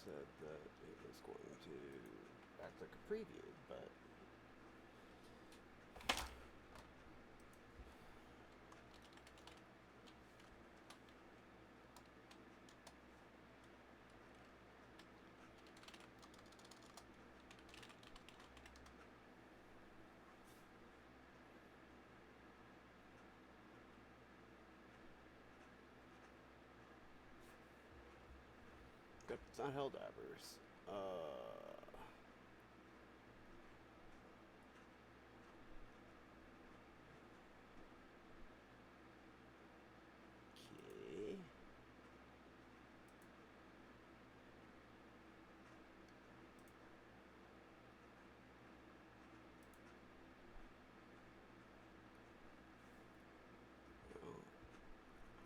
said that it was going to act like a preview, but good. It's not Helldivers. Okay.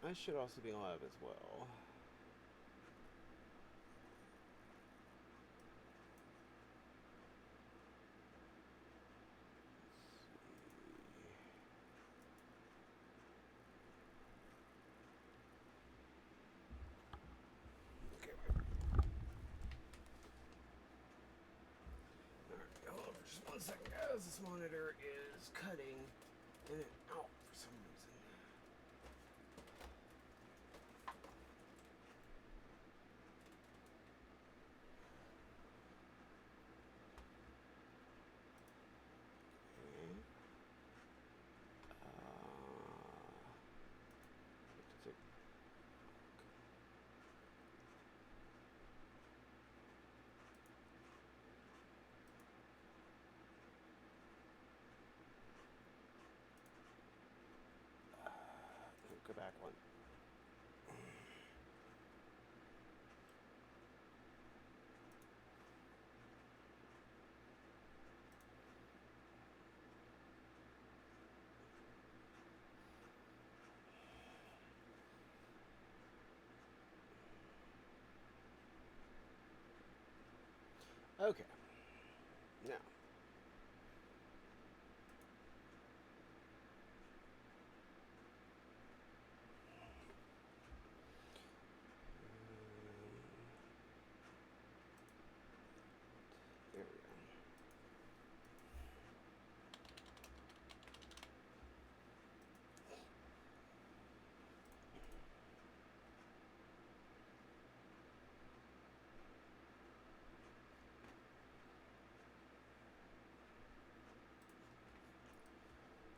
I should also be live as well. Okay. Alright, hold on for just 1 second, guys. This monitor is cutting in and out for some reason. Okay. Go back one. Okay. Now. There we go.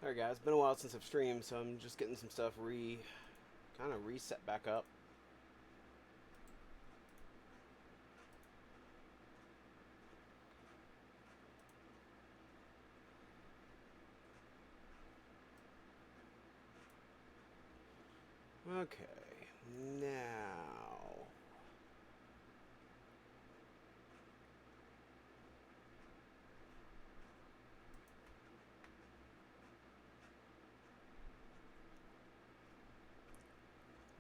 Alright guys, been a while since I've streamed, so I'm just getting some stuff kind of reset back up. Okay, now.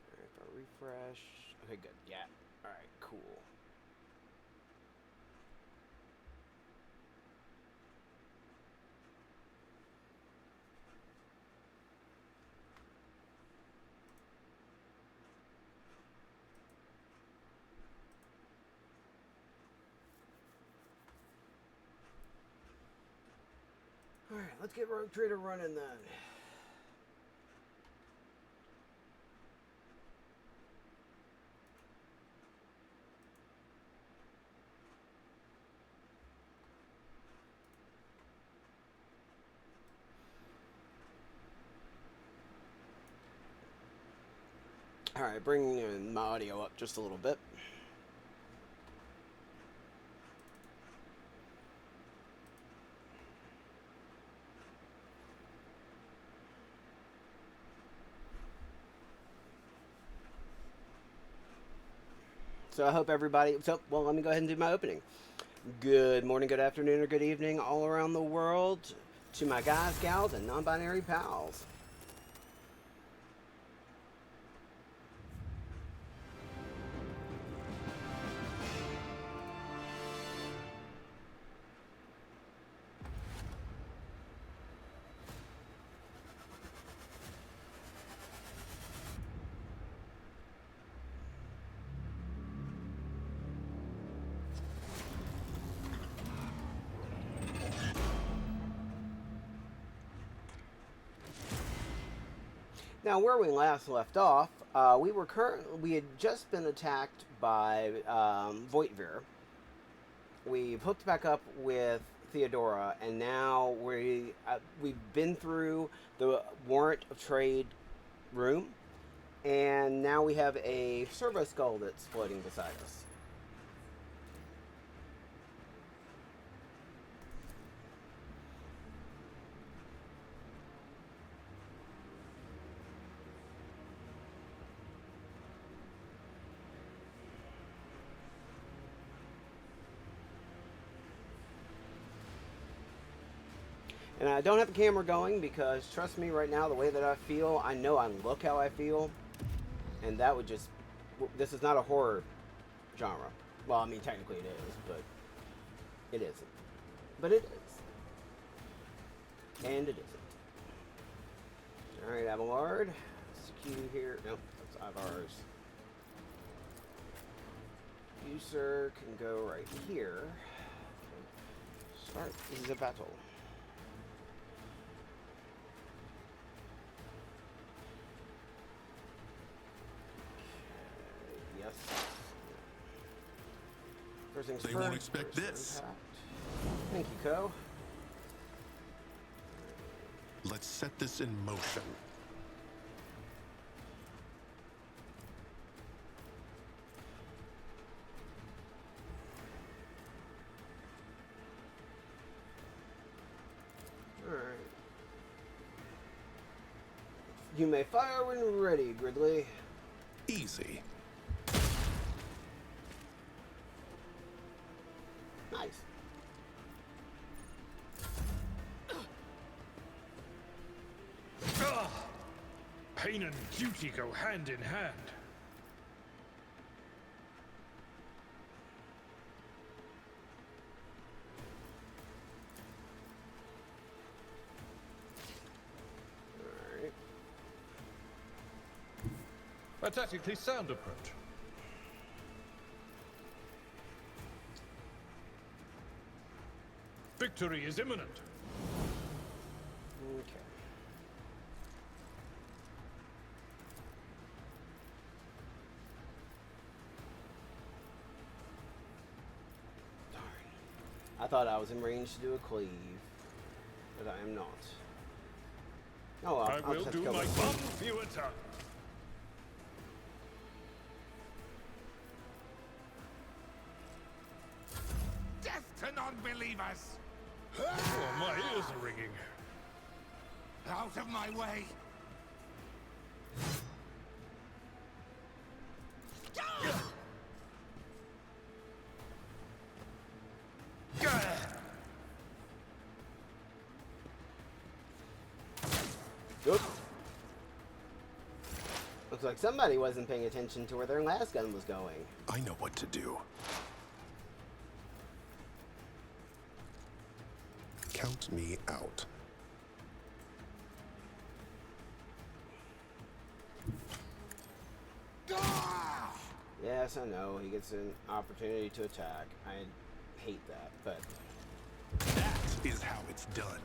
Alright, if I refresh. Okay, good. Yeah. Alright, cool. Alright, let's get Rogue Trader running then. Alright, bringing my audio up just a little bit. So I hope everybody. So, well, let me go ahead and do my opening. Good morning, good afternoon, or good evening all around the world to my guys, gals, and non binary pals. Now, where we last left off, we had just been attacked by Voitvir. We've hooked back up with Theodora, and now we've been through the warrant of trade room, and now we have a servo skull that's floating beside us. And I don't have the camera going because, trust me, right now, the way that I feel, I know I look how I feel. And that would just... This is not a horror genre. Well, I mean, technically it is, but it isn't. But it is. And it isn't. Alright, Abelard. Q here. Nope, that's Ivar's. You, sir, can go right here. Start the battle. First things they first, won't expect this. Impact. Thank you, Co. Let's set this in motion. Alright. You may fire when ready, Gridley. Easy. Nice. Pain and duty go hand in hand. Alright. A tactically sound approach. Victory is imminent. Okay. Darn. I thought I was in range to do a cleave, but I am not. Oh well, I will do my bomb few attack. Death to non-believers! Oh, my ears are ringing. Out of my way! Oops. Looks like somebody wasn't paying attention to where their last gun was going. I know what to do. Count me out. Yes, I know. He gets an opportunity to attack. I hate that, but... That is how it's done.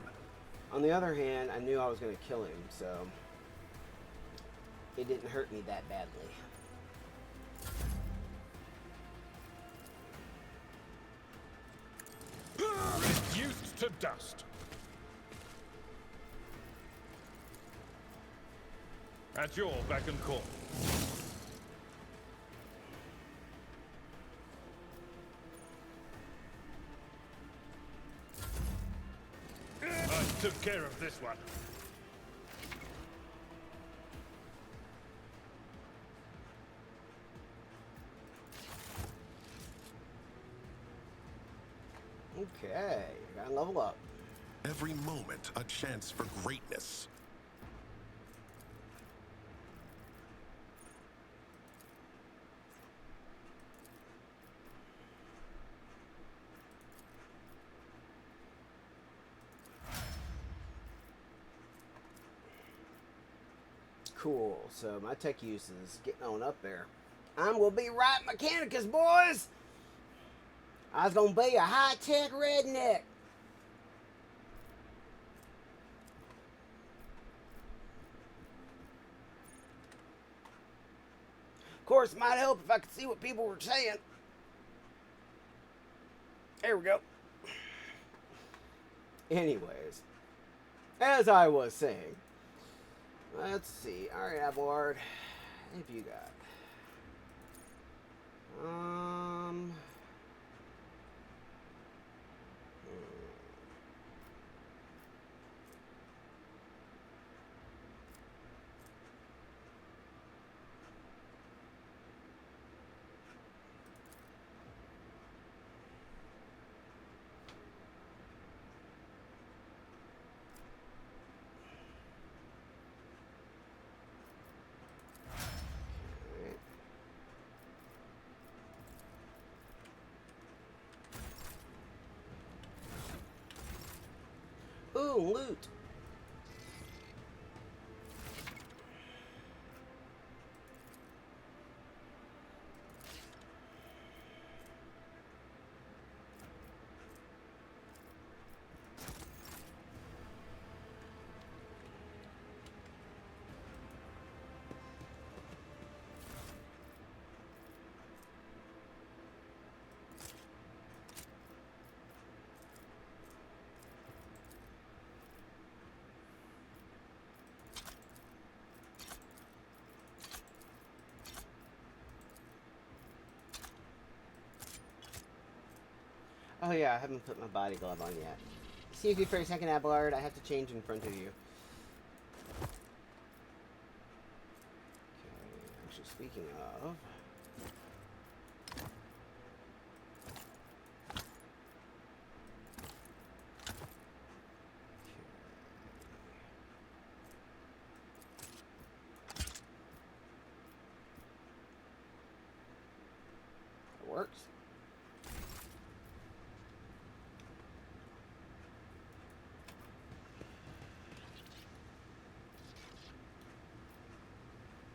On the other hand, I knew I was going to kill him, so... It didn't hurt me that badly. Reduced to dust. At your beck and call. I took care of this one. Okay, gotta level up. Every moment a chance for greatness. Cool, so my tech use is getting on up there. I'm gonna be right Mechanicus, boys! I was gonna be a high-tech redneck. Of course, it might help if I could see what people were saying. There we go. Anyways, as I was saying, let's see. All right, Abelard, what have you got? Ooh, loot. Oh yeah, I haven't put my body glove on yet. Excuse me for a second, Abelard. I have to change in front of you. Okay, actually, speaking of... It works.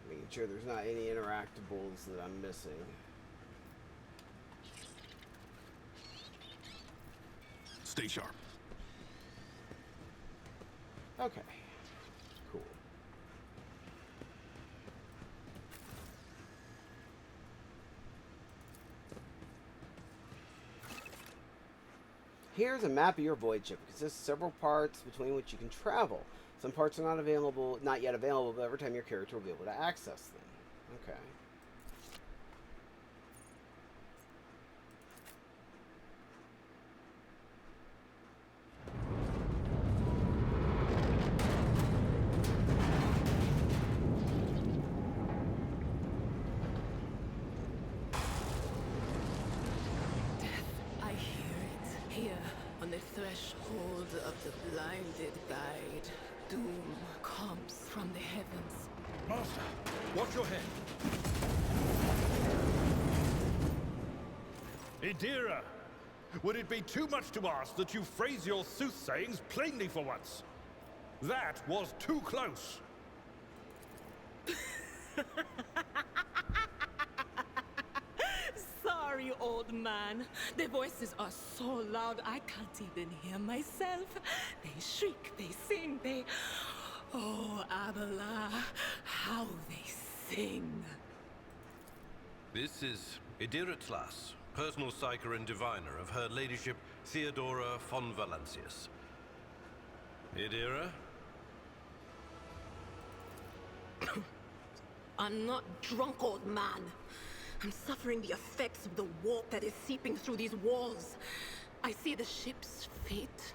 Making sure there's not any interactables that I'm missing. Stay sharp. Okay. Cool. Here's a map of your void ship. It consists of several parts between which you can travel. Some parts are not yet available, but every time your character will be able to access them. Okay. I hear it here on the threshold of the blinded guide. Doom comes from the heavens. Master, watch your head. Idira, would it be too much to ask that you phrase your soothsayings plainly for once? That was too close. Sorry, old man. Their voices are so loud I can't even hear myself. They shriek, they sing, they... Oh, Abela, how they sing. This is Idira Tlas, personal psyker and diviner of Her Ladyship Theodora von Valancius. Idira? I'm not drunk, old man. I'm suffering the effects of the warp that is seeping through these walls. I see the ship's fate.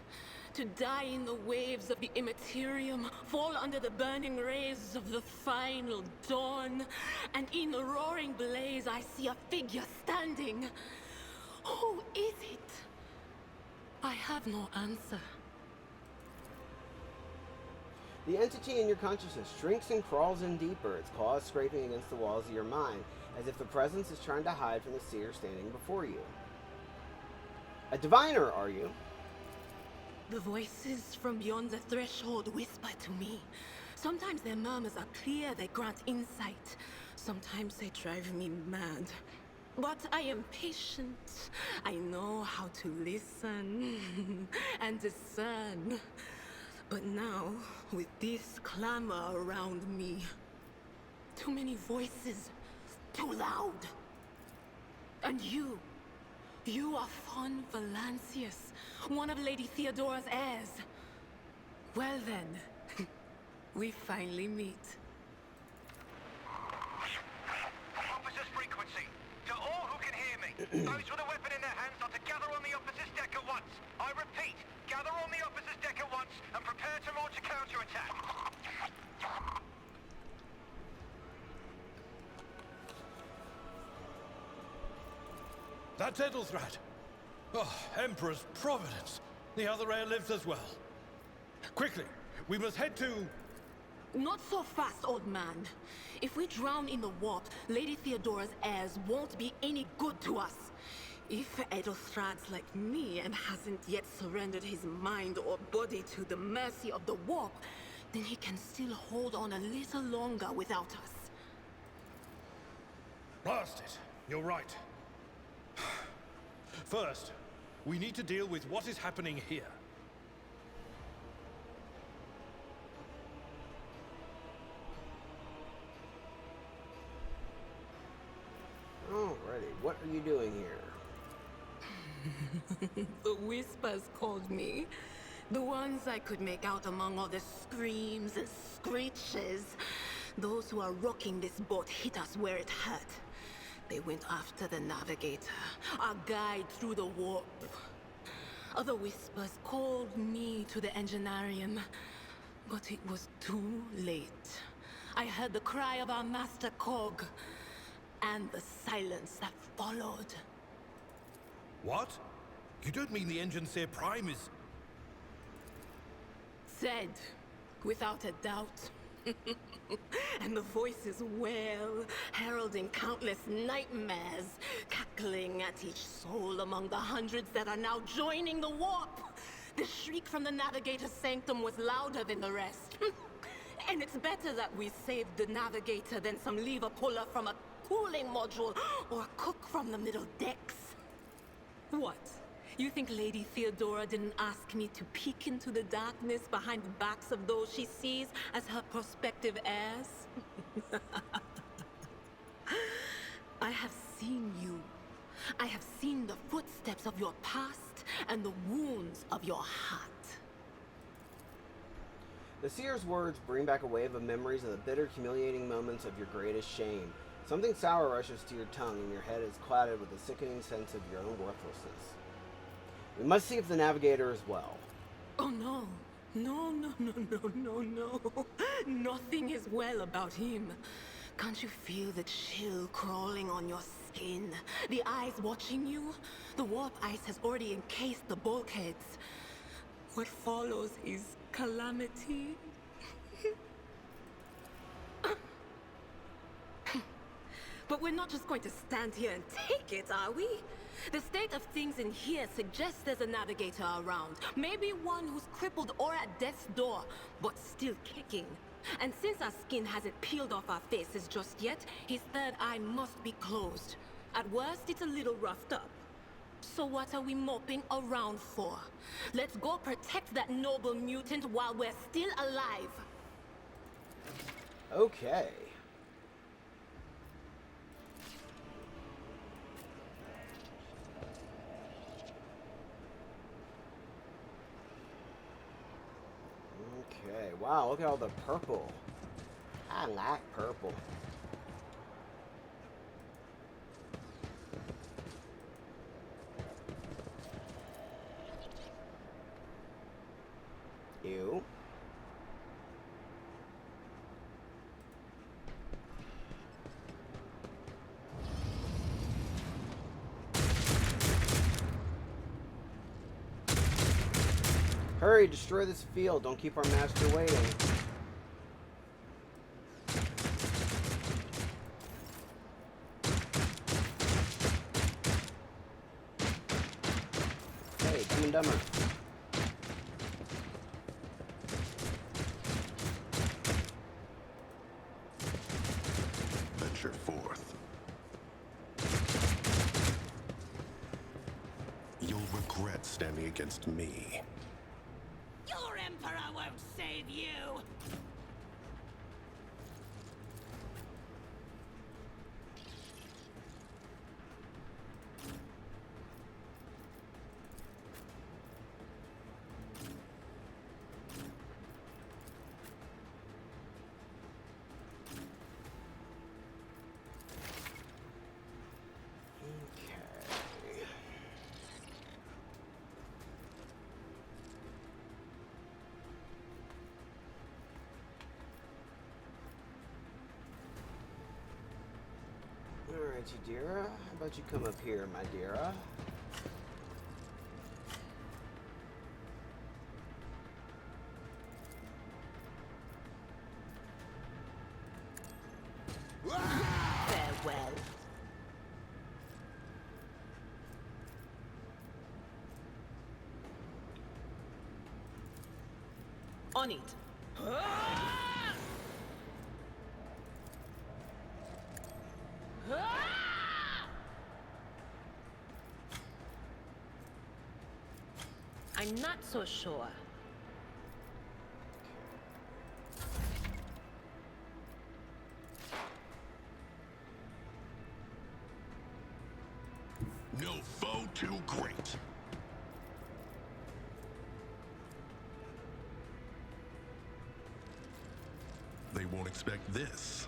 To die in the waves of the Immaterium, fall under the burning rays of the final dawn. And in the roaring blaze, I see a figure standing. Who is it? I have no answer. The entity in your consciousness shrinks and crawls in deeper, its claws scraping against the walls of your mind, as if the presence is trying to hide from the seer standing before you. A diviner, are you? The voices from beyond the threshold whisper to me. Sometimes their murmurs are clear, they grant insight. Sometimes they drive me mad. But I am patient. I know how to listen and discern. But now, with this clamor around me, too many voices, too loud. And you are Fon Valancius, one of Lady Theodora's heirs. Well then, we finally meet. Officers frequency. To all who can hear me, those with a weapon in their hands are to gather on the officers' deck at once. I repeat, gather on the officers' deck at once and prepare to launch a counterattack. That's Edelthrad. Oh, Emperor's Providence. The other heir lives as well. Quickly, we must head to... Not so fast, old man. If we drown in the warp, Lady Theodora's heirs won't be any good to us. If Edelthrad's like me and hasn't yet surrendered his mind or body to the mercy of the warp, then he can still hold on a little longer without us. Blast it. You're right. First, we need to deal with what is happening here. Alrighty, what are you doing here? The whispers called me. The ones I could make out among all the screams and screeches. Those who are rocking this boat hit us where it hurt. They went after the navigator, our guide through the warp. Other whispers called me to the enginarium, but it was too late. I heard the cry of our master Cog, and the silence that followed. What? You don't mean the Enginseer Prime is... Said, without a doubt. And the voices wail, heralding countless nightmares, cackling at each soul among the hundreds that are now joining the warp. The shriek from the Navigator's sanctum was louder than the rest. And it's better that we saved the Navigator than some lever puller from a cooling module or a cook from the middle decks. What? You think Lady Theodora didn't ask me to peek into the darkness behind the backs of those she sees as her prospective heirs? I have seen you. I have seen the footsteps of your past and the wounds of your heart. The seer's words bring back a wave of memories of the bitter, humiliating moments of your greatest shame. Something sour rushes to your tongue, and your head is clouded with a sickening sense of your own worthlessness. We must see if the Navigator is well. Oh no. No. Nothing is well about him. Can't you feel the chill crawling on your skin? The eyes watching you? The warp ice has already encased the bulkheads. What follows is calamity. But we're not just going to stand here and take it, are we? The state of things in here suggests there's a navigator around. Maybe one who's crippled or at death's door, but still kicking. And since our skin hasn't peeled off our faces just yet, his third eye must be closed. At worst, it's a little roughed up. So what are we moping around for? Let's go protect that noble mutant while we're still alive. Okay. Okay, wow, look at all the purple. I like purple. Ew. Hurry, destroy this field. Don't keep our master waiting. Hey, Dumb and Dumber. Venture forth. You'll regret standing against me. Your Emperor won't save you! Alright, Yadira. How about you come up here, my deara? Farewell. On it. I'm not so sure. No foe too great. They won't expect this.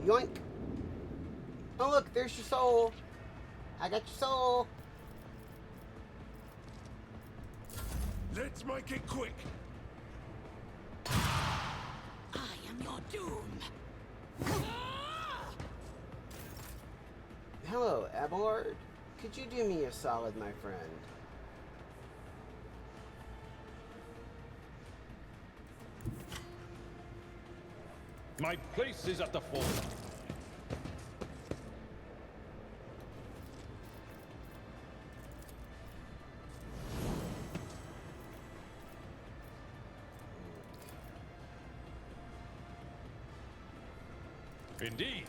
Yoink! Oh look, there's your soul. I got your soul. Let's make it quick. I am your doom. Hello, Abelard. Could you do me a solid, my friend? My place is at the fort. Indeed.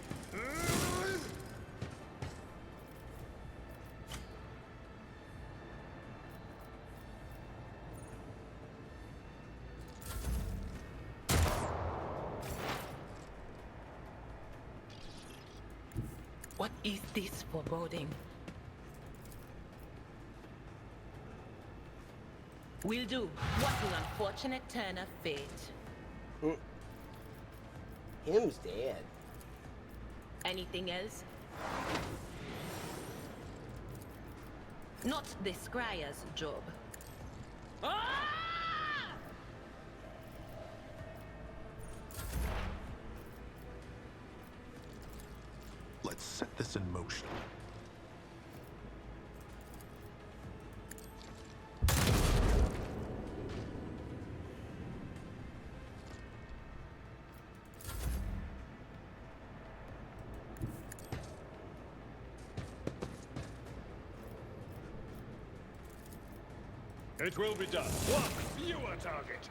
What is this foreboding? Will do. What an unfortunate turn of fate. Him's dead. Anything else? Not the Scryer's job. Let's set this in motion. It will be done. One fewer target.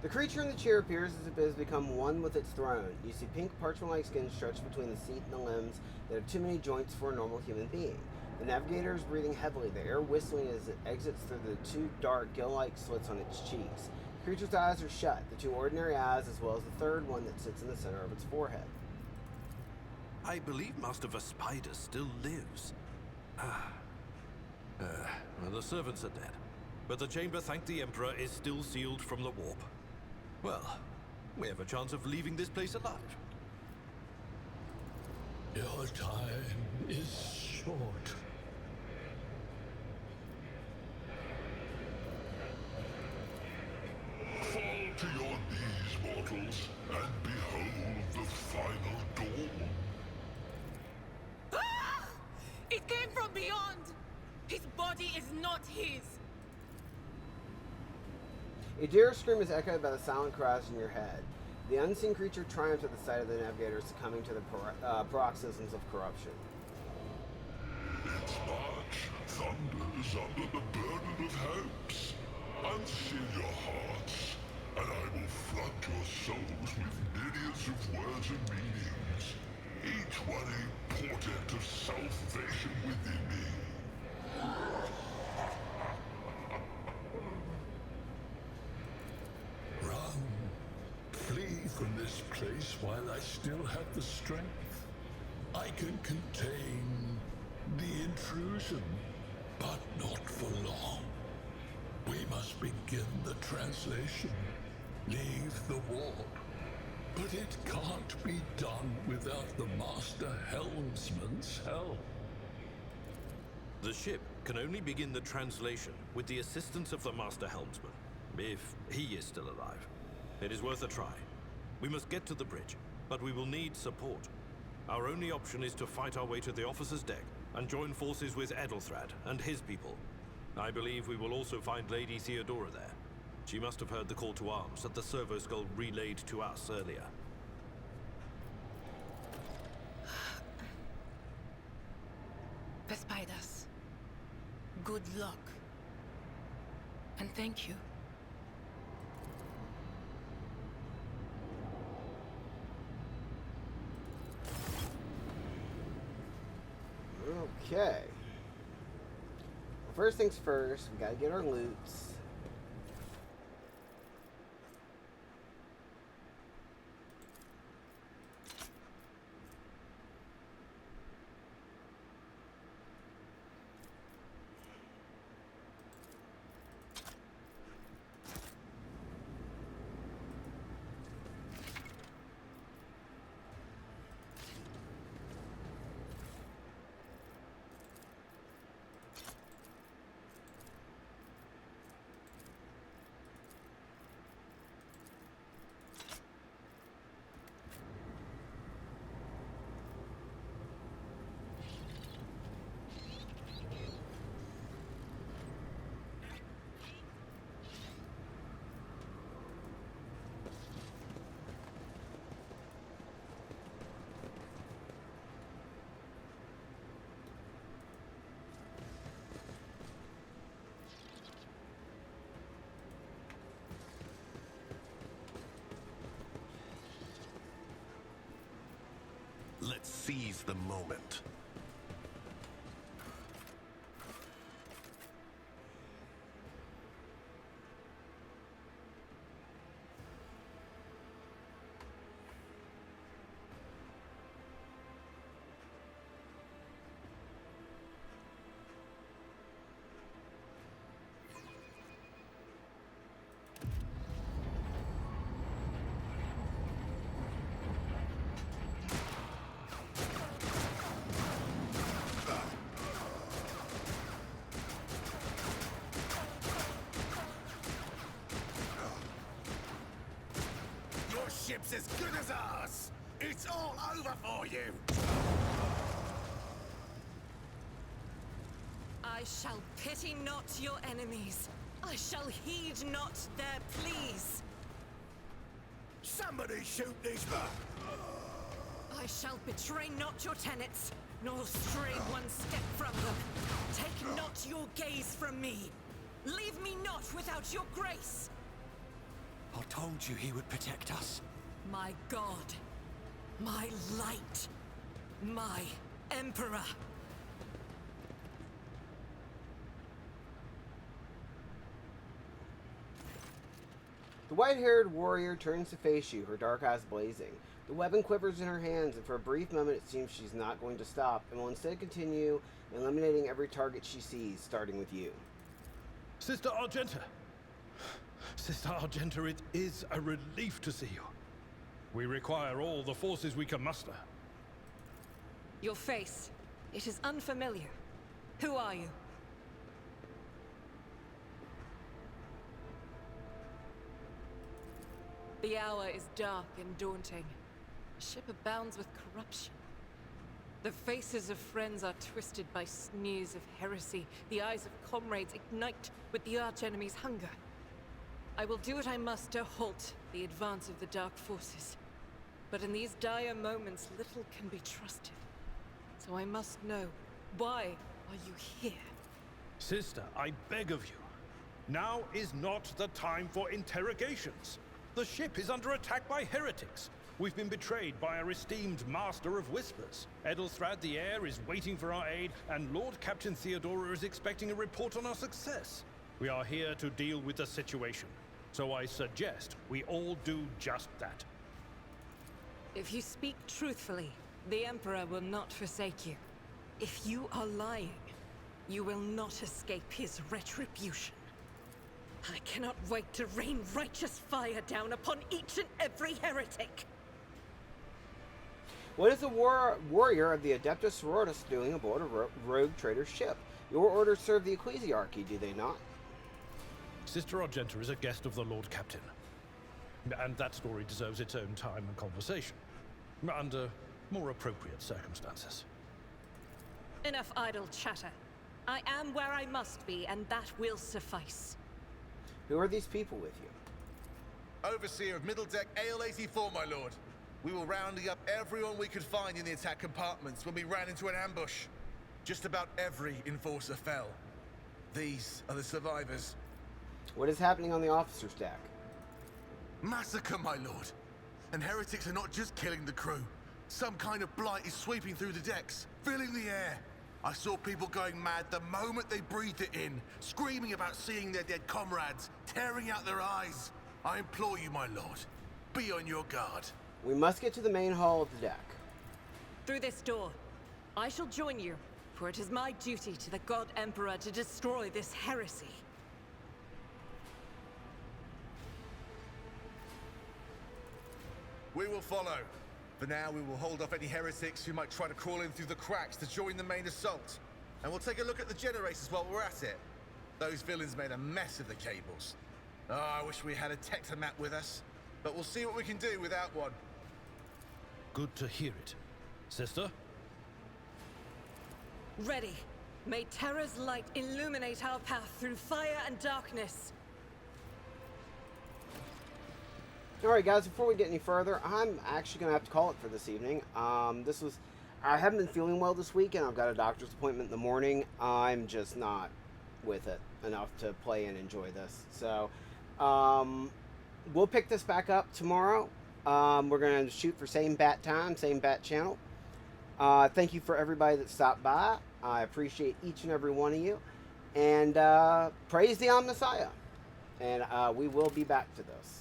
The creature in the chair appears as if it has become one with its throne. You see pink parchment-like skin stretched between the seat and the limbs that have too many joints for a normal human being. The navigator is breathing heavily, the air whistling as it exits through the two dark, gill-like slits on its cheeks. The creature's eyes are shut, the two ordinary eyes as well as the third one that sits in the center of its forehead. I believe Master Vespider still lives. Well, the servants are dead. But the chamber, thank the Emperor, is still sealed from the warp. Well, we have a chance of leaving this place alive. Your time is short. Fall to your knees, mortals, and behold the final dawn. It came from beyond! His body is not his! A deer scream is echoed by the silent cries in your head. The unseen creature triumphs at the sight of the navigator succumbing to the paroxysms of corruption. Its march thunders under the burden of hopes. Unseal your hearts, and I will flood your souls with myriads of words and meanings, each one a portent of salvation within me. Run. Flee from this place while I still have the strength. I can contain the intrusion, but not for long. We must begin the translation. Leave the warp. But it can't be done without the Master Helm's tell. The ship can only begin the translation with the assistance of the Master Helmsman, if he is still alive. It is worth a try. We must get to the bridge, but we will need support. Our only option is to fight our way to the officer's deck and join forces with Edelthrad and his people. I believe we will also find Lady Theodora there. She must have heard the call to arms that the Servo Skull relayed to us earlier. Vespaidas, good luck. And thank you. Okay. First things first, we gotta get our loots. Let's seize the moment. Ship's as good as ours! It's all over for you! I shall pity not your enemies. I shall heed not their pleas. Somebody shoot these I shall betray not your tenets, nor stray one step from them. Take not your gaze from me. Leave me not without your grace. I told you he would protect us. My God, my light, my Emperor. The white-haired warrior turns to face you, her dark eyes blazing. The weapon quivers in her hands, and for a brief moment it seems she's not going to stop, and will instead continue eliminating every target she sees, starting with you. Sister Argenta! Sister Argenta, it is a relief to see you. We require all the forces we can muster. Your face, it is unfamiliar. Who are you? The hour is dark and daunting. The ship abounds with corruption. The faces of friends are twisted by sneers of heresy. The eyes of comrades ignite with the arch-enemy's hunger. I will do what I must to halt the advance of the Dark Forces. But in these dire moments, little can be trusted. So I must know, why are you here? Sister, I beg of you. Now is not the time for interrogations. The ship is under attack by heretics. We've been betrayed by our esteemed Master of Whispers. Edelthrad the Heir is waiting for our aid, and Lord Captain Theodora is expecting a report on our success. We are here to deal with the situation. So I suggest we all do just that. If you speak truthfully, the Emperor will not forsake you. If you are lying, you will not escape his retribution. I cannot wait to rain righteous fire down upon each and every heretic. What is a warrior of the Adeptus Sororitas doing aboard a rogue trader's ship? Your orders serve the Ecclesiarchy, do they not? Sister Argenta is a guest of the Lord Captain. And that story deserves its own time and conversation. Under more appropriate circumstances. Enough idle chatter. I am where I must be, and that will suffice. Who are these people with you? Overseer of Middle Deck AL-84, my lord. We were rounding up everyone we could find in the attack compartments when we ran into an ambush. Just about every enforcer fell. These are the survivors. What is happening on the officer's deck? Massacre, my lord. And heretics are not just killing the crew. Some kind of blight is sweeping through the decks, filling the air. I saw people going mad the moment they breathed it in, screaming about seeing their dead comrades, tearing out their eyes. I implore you, my lord, be on your guard. We must get to the main hall of the deck. Through this door. I shall join you, for it is my duty to the God Emperor to destroy this heresy. We will follow. For now, we will hold off any heretics who might try to crawl in through the cracks to join the main assault. And we'll take a look at the generators while we're at it. Those villains made a mess of the cables. Oh, I wish we had a Tectomat with us. But we'll see what we can do without one. Good to hear it. Sister? Ready. May Terra's light illuminate our path through fire and darkness. Alright guys, before we get any further, I'm actually going to have to call it for this evening. I haven't been feeling well this week, and I've got a doctor's appointment in the morning. I'm just not with it enough to play and enjoy this. So, we'll pick this back up tomorrow. We're going to shoot for same bat time, same bat channel. Thank you for everybody that stopped by. I appreciate each and every one of you. And praise the Omnissiah. And we will be back to this.